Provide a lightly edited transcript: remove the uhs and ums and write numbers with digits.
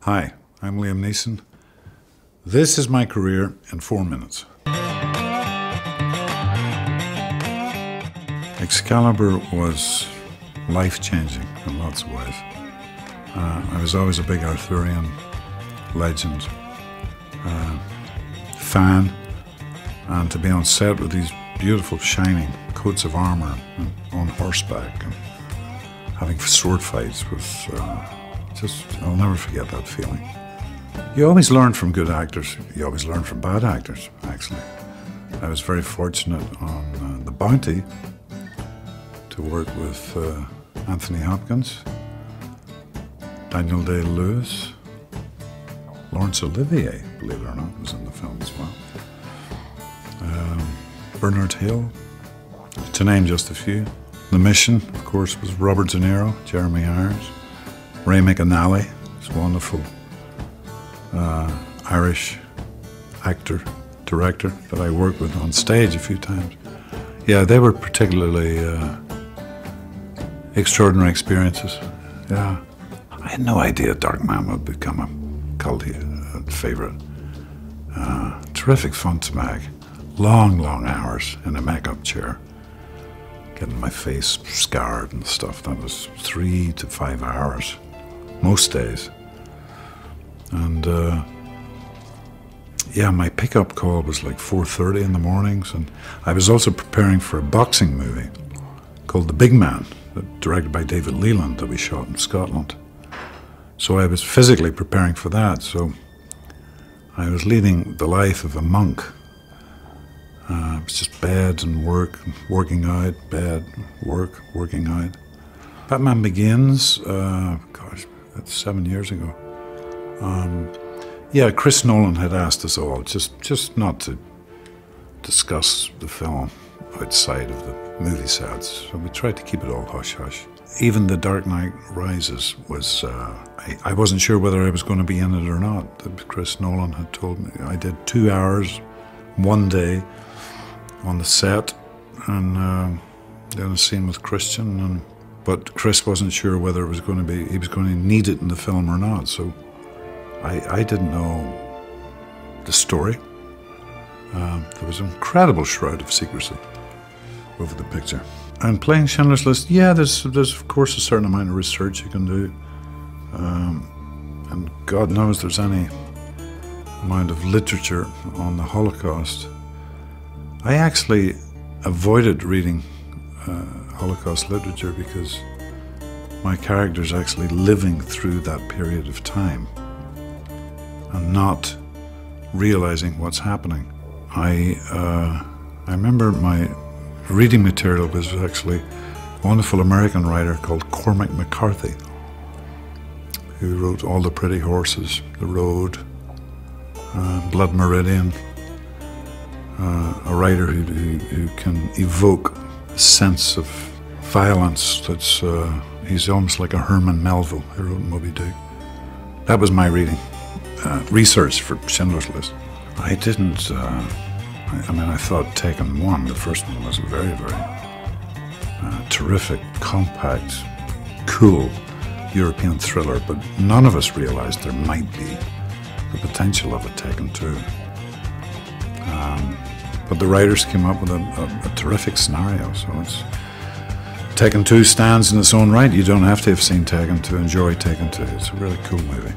Hi, I'm Liam Neeson. This is my career in 4 minutes. Excalibur was life-changing in lots of ways. I was always a big Arthurian legend fan, and to be on set with these beautiful shining coats of armour and on horseback and having sword fights was I'll never forget that feeling. You always learn from good actors. You always learn from bad actors, actually. I was very fortunate on The Bounty to work with Anthony Hopkins, Daniel Day-Lewis, Laurence Olivier, believe it or not, was in the film as well. Bernard Hill, to name just a few. The Mission, of course, was Robert De Niro, Jeremy Irons, Ray McAnally, this wonderful Irish actor, director that I worked with on stage a few times. Yeah, they were particularly extraordinary experiences. Yeah, I had no idea Darkman would become a cult favorite. Terrific fun to make. Long, long hours in a makeup chair, getting my face scarred and stuff. That was 3 to 5 hours, most days. And yeah, my pickup call was like 4:30 in the mornings, and I was also preparing for a boxing movie called The Big Man, directed by David Leland, that we shot in Scotland. So I was physically preparing for that, so I was leading the life of a monk. It was just bed and work, working out, bed, work, working out. Batman Begins, gosh, that's 7 years ago. Yeah, Chris Nolan had asked us all just not to discuss the film outside of the movie sets, so we tried to keep it all hush-hush. Even The Dark Knight Rises was, I wasn't sure whether I was going to be in it or not. Chris Nolan had told me. I did 2 hours, one day, on the set, and then a scene with Christian, but Chris wasn't sure whether it was going to be, he was going to need it in the film or not, so I didn't know the story. There was an incredible shroud of secrecy over the picture. And playing Schindler's List, yeah, there's of course a certain amount of research you can do, and God knows there's any amount of literature on the Holocaust. I actually avoided reading Holocaust literature because my character's actually living through that period of time and not realizing what's happening. I remember my reading material was actually a wonderful American writer called Cormac McCarthy, who wrote All the Pretty Horses, The Road, Blood Meridian. A writer who can evoke a sense of violence that's, he's almost like a Herman Melville who wrote Moby Dick. That was my reading, research for Schindler's List. I didn't, I mean, I thought Taken 1, the first one, was a very, very terrific, compact, cool European thriller, but none of us realized there might be the potential of a Taken 2. But the writers came up with a terrific scenario, so Taken 2 stands in its own right. You don't have to have seen Taken to enjoy Taken 2. It's a really cool movie.